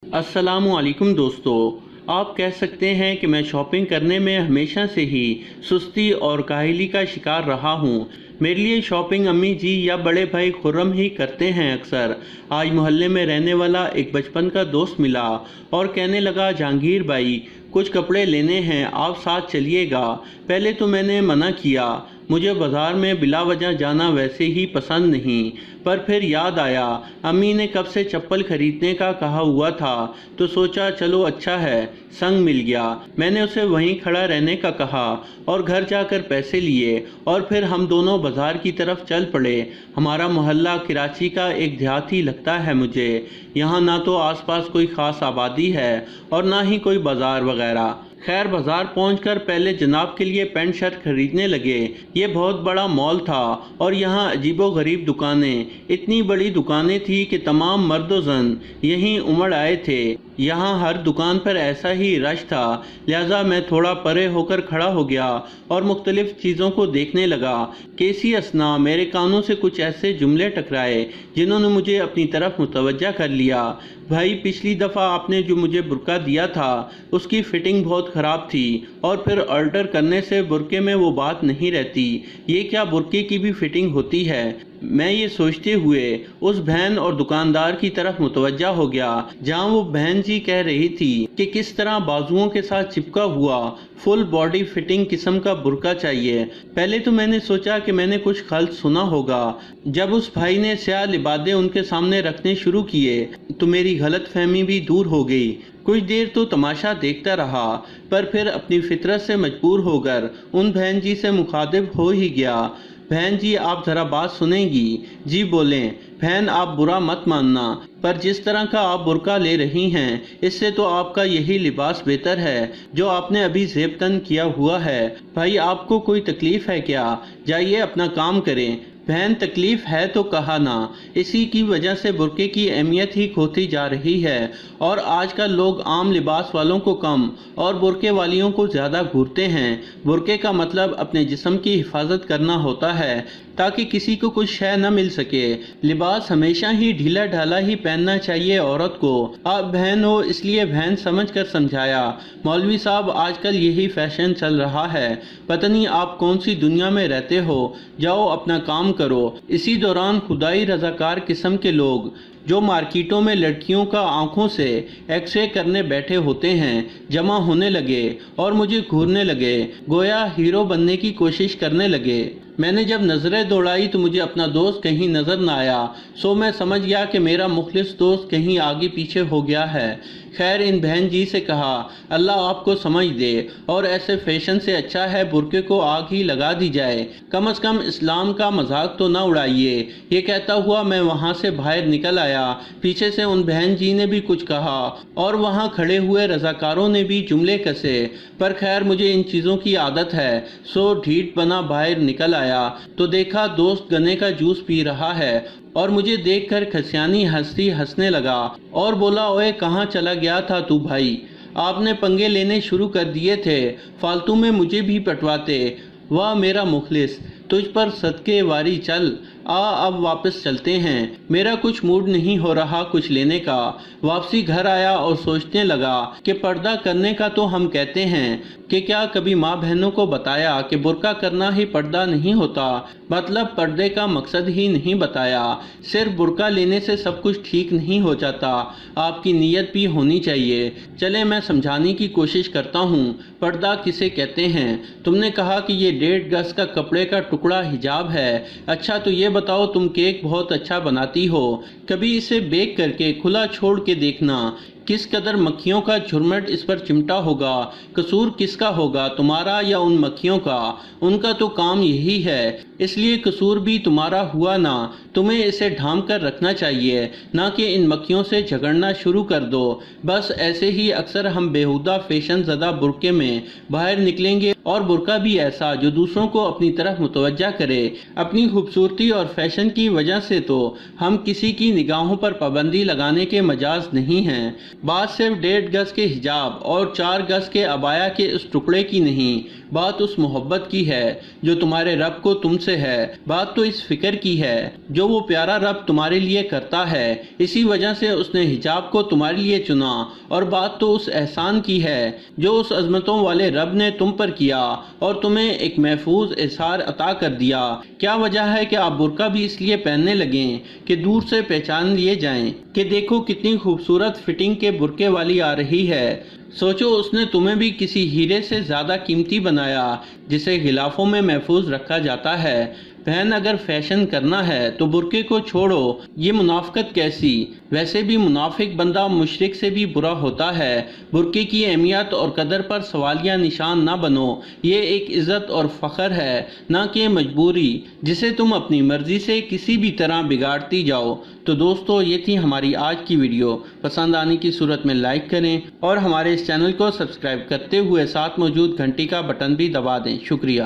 अस्सलामुअलैकुम दोस्तों। आप कह सकते हैं कि मैं शॉपिंग करने में हमेशा से ही सुस्ती और काहली का शिकार रहा हूँ। मेरे लिए शॉपिंग अम्मी जी या बड़े भाई खुर्रम ही करते हैं अक्सर। आज मोहल्ले में रहने वाला एक बचपन का दोस्त मिला और कहने लगा, जहांगीर भाई कुछ कपड़े लेने हैं, आप साथ चलिएगा। पहले तो मैंने मना किया, मुझे बाज़ार में बिला वजह जाना वैसे ही पसंद नहीं। पर फिर याद आया अम्मी ने कब से चप्पल खरीदने का कहा हुआ था, तो सोचा चलो अच्छा है, संग मिल गया। मैंने उसे वहीं खड़ा रहने का कहा और घर जाकर पैसे लिए और फिर हम दोनों बाज़ार की तरफ चल पड़े। हमारा मोहल्ला कराची का एक देहात ही लगता है मुझे। यहाँ ना तो आसपास कोई ख़ास आबादी है और ना ही कोई बाज़ार वगैरह। खैर बाज़ार पहुंचकर पहले जनाब के लिए पैंट शर्ट खरीदने लगे। ये बहुत बड़ा मॉल था और यहाँ अजीबो-गरीब दुकानें, इतनी बड़ी दुकानें थी कि तमाम मर्द व ज़न यहीं उमड़ आए थे। यहाँ हर दुकान पर ऐसा ही रश था, लिहाजा मैं थोड़ा परे होकर खड़ा हो गया और मुख्तलिफ चीज़ों को देखने लगा। कैसी असना मेरे कानों से कुछ ऐसे जुमले टकराए जिन्होंने मुझे अपनी तरफ मुतवज्जा कर लिया। भाई पिछली दफ़ा आपने जो मुझे बुर्का दिया था उसकी फ़िटिंग बहुत ख़राब थी और फिर अल्टर करने से बुर्के में वो बात नहीं रहती। ये क्या बुर्के की भी फ़िटिंग होती है? मैं ये सोचते हुए उस बहन और दुकानदार की तरफ मुतवज्जा हो गया जहाँ वो बहन जी कह रही थी कि किस तरह बाजुओं के साथ चिपका हुआ फुल बॉडी फिटिंग किस्म का बुर्का चाहिए। पहले तो मैंने सोचा कि मैंने कुछ गलत सुना होगा। जब उस भाई ने स्याह लिबादे उनके सामने रखने शुरू किए तो मेरी गलत फहमी भी दूर हो गई। कुछ देर तो तमाशा देखता रहा, पर फिर अपनी फितरत से मजबूर होकर उन बहन जी से मुखातिब हो ही गया। बहन जी आप ज़रा बात सुनेंगी? जी बोलें। बहन आप बुरा मत मानना, पर जिस तरह का आप बुर्का ले रही हैं इससे तो आपका यही लिबास बेहतर है जो आपने अभी ज़ेबतन किया हुआ है। भाई आपको कोई तकलीफ़ है क्या? जाइए अपना काम करें। बहन तकलीफ़ है तो कहा ना, इसी की वजह से बुर्के की अहमियत ही खोती जा रही है और आजकल लोग आम लिबास वालों को कम और बुर्के वालियों को ज़्यादा घूरते हैं। बुर्के का मतलब अपने जिस्म की हिफाजत करना होता है ताकि किसी को कुछ शय न मिल सके। लिबास हमेशा ही ढीला ढाला ही पहनना चाहिए औरत को। आप बहन हो इसलिए बहन समझ कर समझाया। मौलवी साहब आजकल यही फैशन चल रहा है, पता नहीं आप कौन सी दुनिया में रहते हो। जाओ अपना काम करो। इसी दौरान खुदाई रजाकार किस्म के लोग जो मार्केटों में लड़कियों का आंखों से एक्सरे करने बैठे होते हैं जमा होने लगे और मुझे घूरने लगे, गोया हीरो बनने की कोशिश करने लगे। मैंने जब नज़रें दौड़ाई तो मुझे अपना दोस्त कहीं नज़र न आया, सो मैं समझ गया कि मेरा मुखलिस दोस्त कहीं आगे पीछे हो गया है। खैर इन बहन जी से कहा अल्लाह आपको समझ दे और ऐसे फैशन से अच्छा है बुर्के को आग ही लगा दी जाए, कम से कम इस्लाम का मजाक तो ना उड़ाइए। ये कहता हुआ मैं वहाँ से बाहर निकल आया। पीछे से उन बहन जी ने भी कुछ कहा और वहाँ खड़े हुए रजाकारों ने भी जुमले कसे, पर खैर मुझे इन चीज़ों की आदत है, सो ढीठ बना बाहर निकल आया तो देखा दोस्त गन्ने का जूस पी रहा है और मुझे देखकर खसियानी हंसती हंसने लगा और बोला, ओए कहाँ चला गया था तू भाई? आपने पंगे लेने शुरू कर दिए थे, फालतू में मुझे भी पटवाते। वाह मेरा मुखलिस, तुझ पर सदके वारी चल। अब वापस चलते हैं, मेरा कुछ मूड नहीं हो रहा कुछ लेने का। वापसी घर आया और सोचने लगा कि पर्दा करने का तो हम कहते हैं कि क्या कभी माँ बहनों को बताया कि बुर्का करना ही पर्दा नहीं होता, मतलब पर्दे का मकसद ही नहीं बताया। सिर्फ बुर्का लेने से सब कुछ ठीक नहीं हो जाता, आपकी नीयत भी होनी चाहिए। चले मैं समझाने की कोशिश करता हूँ। पर्दा किसे कहते हैं? तुमने कहा कि ये 1.5 गज का कपड़े का टुकड़ा हिजाब है। अच्छा तो ये बताओ, तुम केक बहुत अच्छा बनाती हो, कभी इसे बेक करके खुला छोड़ के देखना, किस कदर मक्खियों का झुरमुट इस पर चिमटा होगा। कसूर किसका होगा, तुम्हारा या उन मक्खियों का? उनका तो काम यही है, इसलिए कसूर भी तुम्हारा हुआ ना। तुम्हें इसे ढांप कर रखना चाहिए, ना कि इन मक्खियों से झगड़ना शुरू कर दो। बस ऐसे ही अक्सर हम बेहुदा फैशन ज़दा बुर्के में बाहर निकलेंगे, और बुर्का भी ऐसा जो दूसरों को अपनी तरफ मुतवज्जा करे। अपनी खूबसूरती और फैशन की वजह से तो हम किसी की निगाहों पर पाबंदी लगाने के मजाज नहीं हैं। بات صرف 1.5 گز کے حجاب اور 4 گز کے عبایا کے اس ٹکڑے کی نہیں، بات اس محبت کی ہے جو تمہارے رب کو تم سے ہے، بات تو اس فکر کی ہے جو وہ پیارا رب تمہارے لیے کرتا ہے، اسی وجہ سے اس نے حجاب کو تمہارے لیے چنا، اور بات تو اس احسان کی ہے جو اس عظمتوں والے رب نے تم پر کیا اور تمہیں ایک محفوظ اظہار عطا کر دیا۔ کیا وجہ ہے کہ آپ برقع بھی اس لیے پہننے لگیں کہ دور سے پہچان لیے جائیں کہ دیکھو کتنی خوبصورت فٹنگ کے برقعے والی آ رہی ہے۔ سوچو اس نے تمہیں بھی کسی ہیرے سے زیادہ قیمتی بنایا جسے غلافوں میں محفوظ رکھا جاتا ہے۔ بہن اگر فیشن کرنا ہے تو برقعے کو چھوڑو، یہ منافقت کیسی؟ ویسے بھی منافق بندہ مشرک سے بھی برا ہوتا ہے۔ برقعے کی اہمیت اور قدر پر سوالیہ نشان نہ بنو، یہ ایک عزت اور فخر ہے نہ کہ مجبوری جسے تم اپنی مرضی سے کسی بھی طرح بگاڑتی جاؤ۔ تو دوستو یہ تھی ہماری آج کی ویڈیو، پسند آنے کی صورت میں لائک کریں اور ہمارے اس چینل کو سبسکرائب کرتے ہوئے ساتھ موجود گھنٹی کا بٹن بھی دبا دیں۔ شکریہ۔